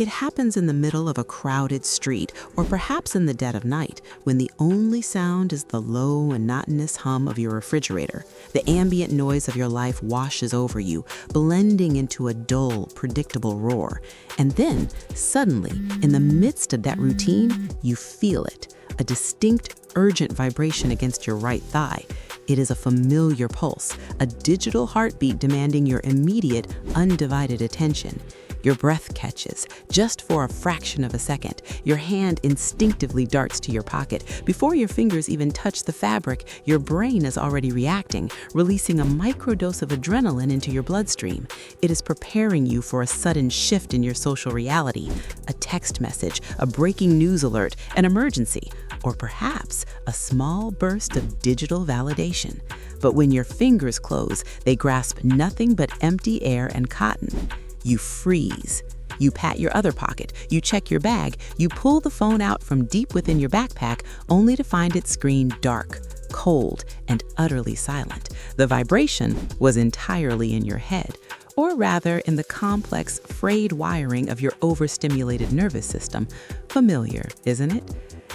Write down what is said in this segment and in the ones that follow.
It happens in the middle of a crowded street, or perhaps in the dead of night, when the only sound is the low, monotonous hum of your refrigerator. The ambient noise of your life washes over you, blending into a dull, predictable roar. And then, suddenly, in the midst of that routine, you feel it, a distinct, urgent vibration against your right thigh. It is a familiar pulse, a digital heartbeat demanding your immediate, undivided attention. Your breath catches, just for a fraction of a second. Your hand instinctively darts to your pocket. Before your fingers even touch the fabric, your brain is already reacting, releasing a microdose of adrenaline into your bloodstream. It is preparing you for a sudden shift in your social reality, a text message, a breaking news alert, an emergency, or perhaps a small burst of digital validation. But when your fingers close, they grasp nothing but empty air and cotton. You freeze. You pat your other pocket, you check your bag, you pull the phone out from deep within your backpack, only to find its screen dark, cold, and utterly silent. The vibration was entirely in your head, or rather in the complex, frayed wiring of your overstimulated nervous system. Familiar, isn't it?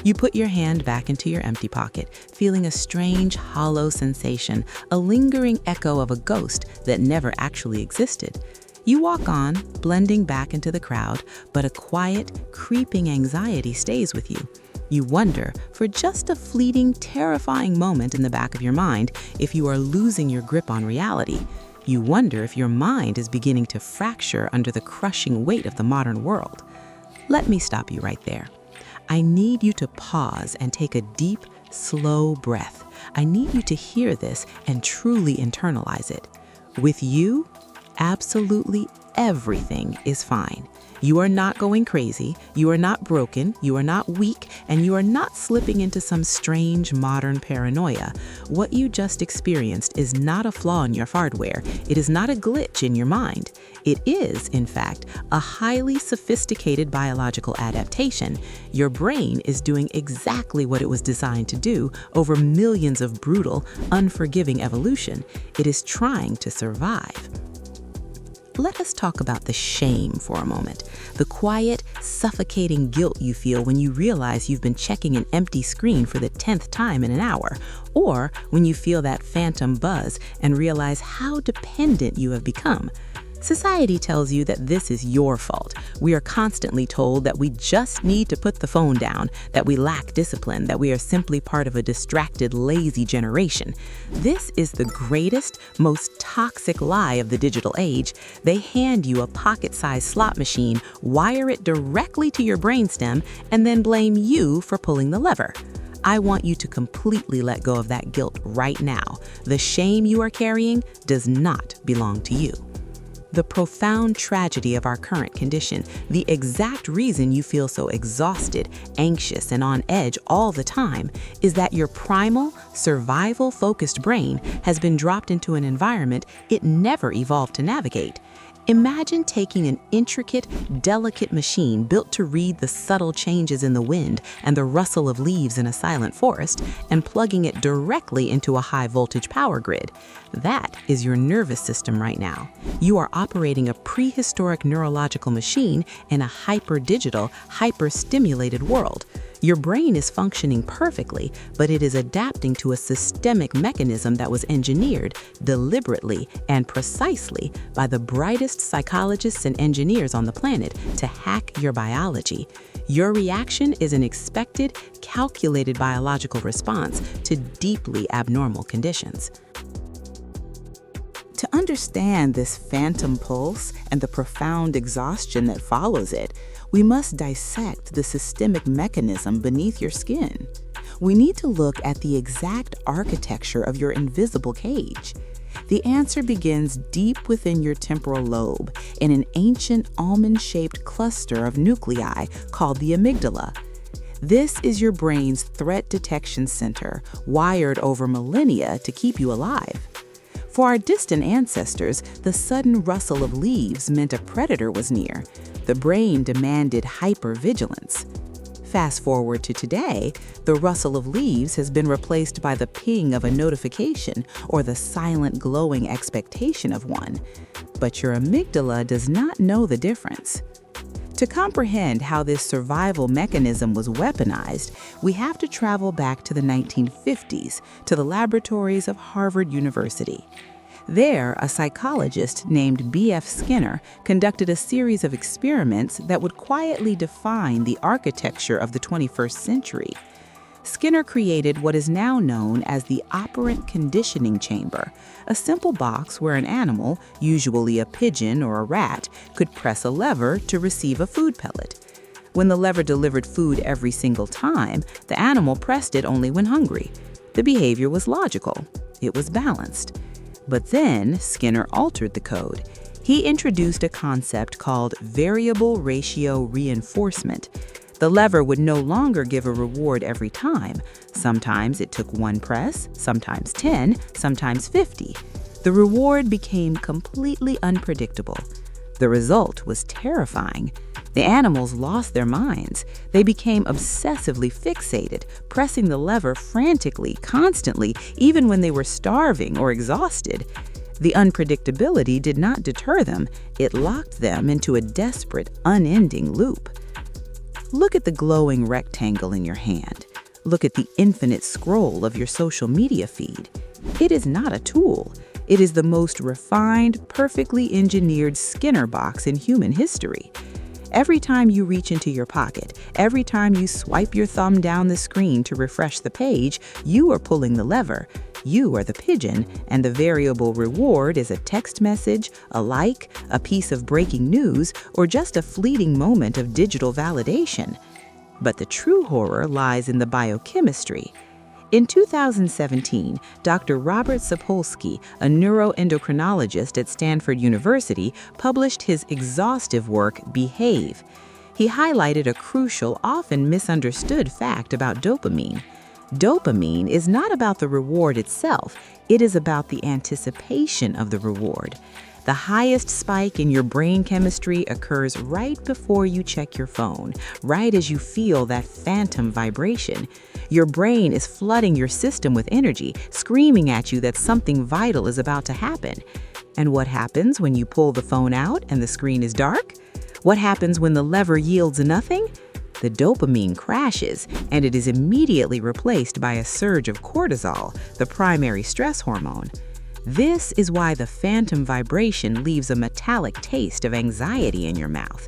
You put your hand back into your empty pocket, feeling a strange, hollow sensation, a lingering echo of a ghost that never actually existed. You walk on, blending back into the crowd, but a quiet, creeping anxiety stays with you. You wonder, for just a fleeting, terrifying moment in the back of your mind, if you are losing your grip on reality. You wonder if your mind is beginning to fracture under the crushing weight of the modern world. Let me stop you right there. I need you to pause and take a deep, slow breath. I need you to hear this and truly internalize it. With you, absolutely everything is fine. You are not going crazy, you are not broken, you are not weak, and you are not slipping into some strange modern paranoia. What you just experienced is not a flaw in your hardware. It is not a glitch in your mind. It is, in fact, a highly sophisticated biological adaptation. Your brain is doing exactly what it was designed to do over millions of brutal, unforgiving evolution. It is trying to survive. Let us talk about the shame for a moment. The quiet, suffocating guilt you feel when you realize you've been checking an empty screen for the 10th time in an hour, or when you feel that phantom buzz and realize how dependent you have become. Society tells you that this is your fault. We are constantly told that we just need to put the phone down, that we lack discipline, that we are simply part of a distracted, lazy generation. This is the greatest, most toxic lie of the digital age. They hand you a pocket-sized slot machine, wire it directly to your brainstem, and then blame you for pulling the lever. I want you to completely let go of that guilt right now. The shame you are carrying does not belong to you. The profound tragedy of our current condition, the exact reason you feel so exhausted, anxious, and on edge all the time, is that your primal, survival-focused brain has been dropped into an environment it never evolved to navigate. Imagine taking an intricate, delicate machine built to read the subtle changes in the wind and the rustle of leaves in a silent forest and plugging it directly into a high-voltage power grid. That is your nervous system right now. You are operating a prehistoric neurological machine in a hyper-digital, hyper-stimulated world. Your brain is functioning perfectly, but it is adapting to a systemic mechanism that was engineered deliberately and precisely by the brightest psychologists and engineers on the planet to hack your biology. Your reaction is an expected, calculated biological response to deeply abnormal conditions. To understand this phantom pulse and the profound exhaustion that follows it, we must dissect the systemic mechanism beneath your skin. We need to look at the exact architecture of your invisible cage. The answer begins deep within your temporal lobe in an ancient almond-shaped cluster of nuclei called the amygdala. This is your brain's threat detection center, wired over millennia to keep you alive. For our distant ancestors, the sudden rustle of leaves meant a predator was near. The brain demanded hypervigilance. Fast forward to today, the rustle of leaves has been replaced by the ping of a notification or the silent glowing expectation of one. But your amygdala does not know the difference. To comprehend how this survival mechanism was weaponized, we have to travel back to the 1950s, to the laboratories of Harvard University. There, a psychologist named B.F. Skinner conducted a series of experiments that would quietly define the architecture of the 21st century. Skinner created what is now known as the operant conditioning chamber, a simple box where an animal, usually a pigeon or a rat, could press a lever to receive a food pellet. When the lever delivered food every single time, the animal pressed it only when hungry. The behavior was logical. It was balanced. But then Skinner altered the code. He introduced a concept called variable ratio reinforcement. The lever would no longer give a reward every time. Sometimes it took one press, sometimes 10, sometimes 50. The reward became completely unpredictable. The result was terrifying. The animals lost their minds. They became obsessively fixated, pressing the lever frantically, constantly, even when they were starving or exhausted. The unpredictability did not deter them. It locked them into a desperate, unending loop. Look at the glowing rectangle in your hand. Look at the infinite scroll of your social media feed. It is not a tool. It is the most refined, perfectly engineered Skinner box in human history. Every time you reach into your pocket, every time you swipe your thumb down the screen to refresh the page, you are pulling the lever. You are the pigeon, and the variable reward is a text message, a like, a piece of breaking news, or just a fleeting moment of digital validation. But the true horror lies in the biochemistry. In 2017, Dr. Robert Sapolsky, a neuroendocrinologist at Stanford University, published his exhaustive work, Behave. He highlighted a crucial, often misunderstood fact about dopamine. Dopamine is not about the reward itself, it is about the anticipation of the reward. The highest spike in your brain chemistry occurs right before you check your phone, right as you feel that phantom vibration. Your brain is flooding your system with energy, screaming at you that something vital is about to happen. And what happens when you pull the phone out and the screen is dark? What happens when the lever yields nothing? The dopamine crashes, and it is immediately replaced by a surge of cortisol, the primary stress hormone. This is why the phantom vibration leaves a metallic taste of anxiety in your mouth.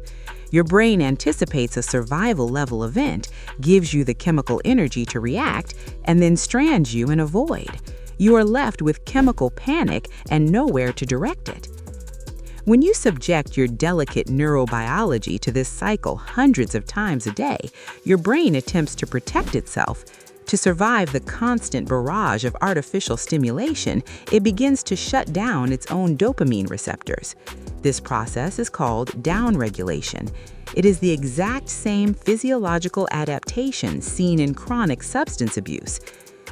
Your brain anticipates a survival-level event, gives you the chemical energy to react, and then strands you in a void. You are left with chemical panic and nowhere to direct it. When you subject your delicate neurobiology to this cycle hundreds of times a day, your brain attempts to protect itself. To survive the constant barrage of artificial stimulation, it begins to shut down its own dopamine receptors. This process is called downregulation. It is the exact same physiological adaptation seen in chronic substance abuse.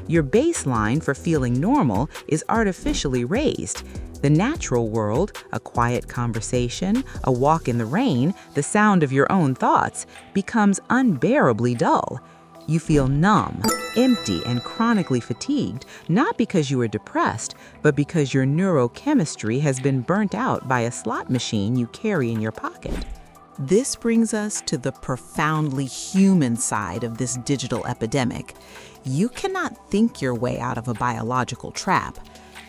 Your baseline for feeling normal is artificially raised. The natural world, a quiet conversation, a walk in the rain, the sound of your own thoughts, becomes unbearably dull. You feel numb, empty, and chronically fatigued, not because you are depressed, but because your neurochemistry has been burnt out by a slot machine you carry in your pocket. This brings us to the profoundly human side of this digital epidemic. You cannot think your way out of a biological trap.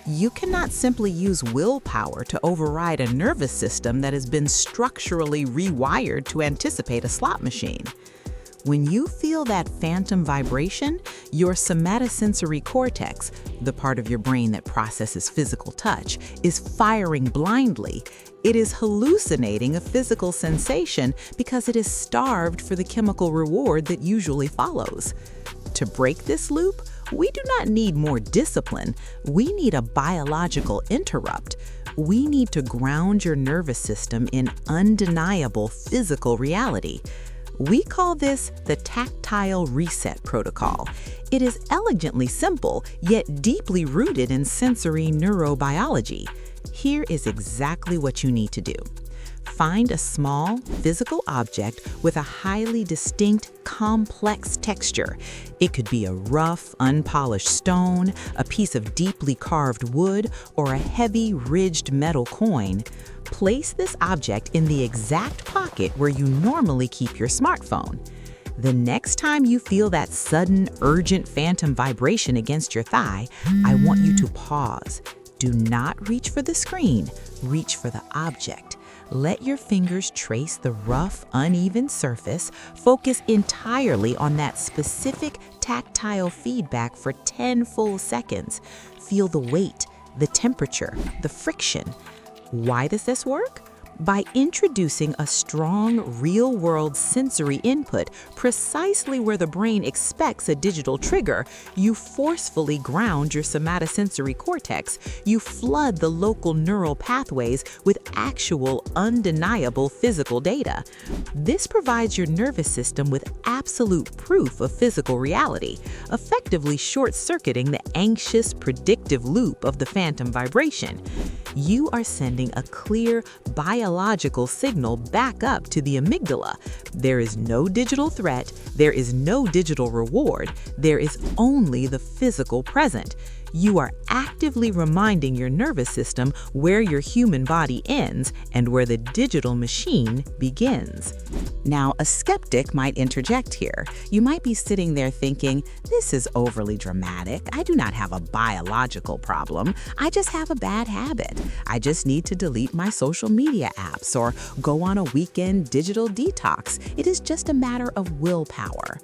You cannot simply use willpower to override a nervous system that has been structurally rewired to anticipate a slot machine. When you feel that phantom vibration, your somatosensory cortex, the part of your brain that processes physical touch, is firing blindly. It is hallucinating a physical sensation because it is starved for the chemical reward that usually follows. To break this loop, we do not need more discipline. We need a biological interrupt. We need to ground your nervous system in undeniable physical reality. We call this the Tactile Reset protocol. It is elegantly simple, yet deeply rooted in sensory neurobiology. Here is exactly what you need to do. Find a small, physical object with a highly distinct, complex texture. It could be a rough, unpolished stone, a piece of deeply carved wood, or a heavy, ridged metal coin. Place this object in the exact pocket where you normally keep your smartphone. The next time you feel that sudden, urgent phantom vibration against your thigh, I want you to pause. Do not reach for the screen, reach for the object. Let your fingers trace the rough, uneven surface. Focus entirely on that specific tactile feedback for 10 full seconds. Feel the weight, the temperature, the friction. Why does this work? By introducing a strong, real-world sensory input precisely where the brain expects a digital trigger, you forcefully ground your somatosensory cortex. You flood the local neural pathways with actual, undeniable physical data. This provides your nervous system with absolute proof of physical reality, effectively short-circuiting the anxious, predictive loop of the phantom vibration. You are sending a clear, biological signal back up to the amygdala. There is no digital threat, there is no digital reward, there is only the physical present. You are actively reminding your nervous system where your human body ends and where the digital machine begins. Now, a skeptic might interject here. You might be sitting there thinking, this is overly dramatic. I do not have a biological problem. I just have a bad habit. I just need to delete my social media apps or go on a weekend digital detox. It is just a matter of willpower.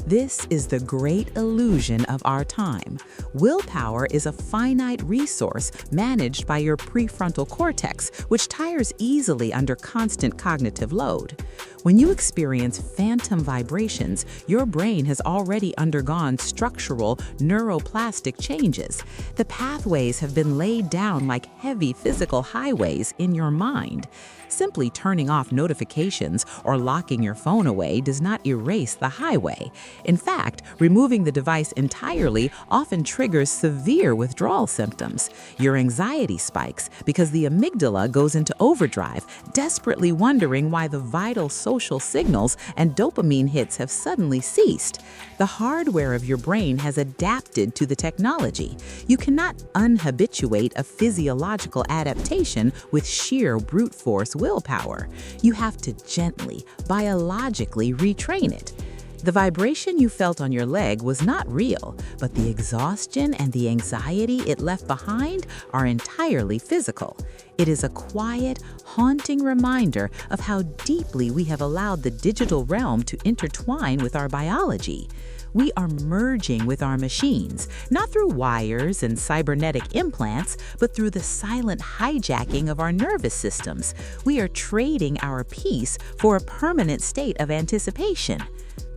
This is the great illusion of our time. Willpower is a finite resource managed by your prefrontal cortex, which tires easily under constant cognitive load. When you experience phantom vibrations, your brain has already undergone structural neuroplastic changes. The pathways have been laid down like heavy physical highways in your mind. Simply turning off notifications or locking your phone away does not erase the highway. In fact, removing the device entirely often triggers severe withdrawal symptoms. Your anxiety spikes because the amygdala goes into overdrive, desperately wondering why the vital social signals and dopamine hits have suddenly ceased. The hardware of your brain has adapted to the technology. You cannot unhabituate a physiological adaptation with sheer brute force willpower. You have to gently, biologically retrain it. The vibration you felt on your leg was not real, but the exhaustion and the anxiety it left behind are entirely physical. It is a quiet, haunting reminder of how deeply we have allowed the digital realm to intertwine with our biology. We are merging with our machines, not through wires and cybernetic implants, but through the silent hijacking of our nervous systems. We are trading our peace for a permanent state of anticipation.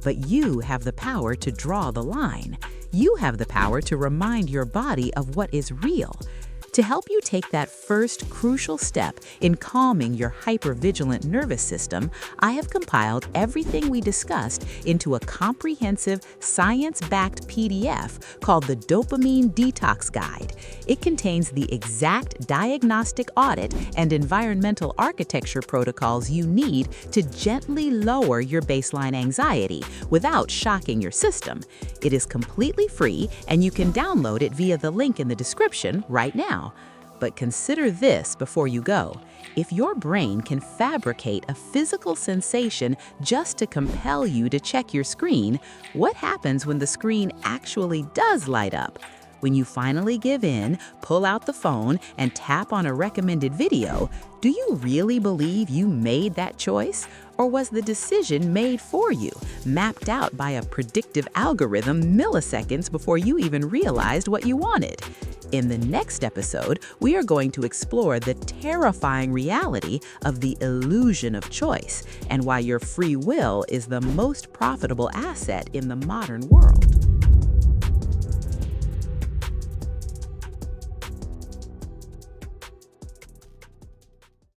But you have the power to draw the line. You have the power to remind your body of what is real. To help you take that first crucial step in calming your hypervigilant nervous system, I have compiled everything we discussed into a comprehensive, science-backed PDF called the Dopamine Detox Guide. It contains the exact diagnostic audit and environmental architecture protocols you need to gently lower your baseline anxiety without shocking your system. It is completely free, and you can download it via the link in the description right now. But consider this before you go. If your brain can fabricate a physical sensation just to compel you to check your screen, what happens when the screen actually does light up? When you finally give in, pull out the phone, and tap on a recommended video, do you really believe you made that choice? Or was the decision made for you, mapped out by a predictive algorithm milliseconds before you even realized what you wanted? In the next episode, we are going to explore the terrifying reality of the illusion of choice and why your free will is the most profitable asset in the modern world.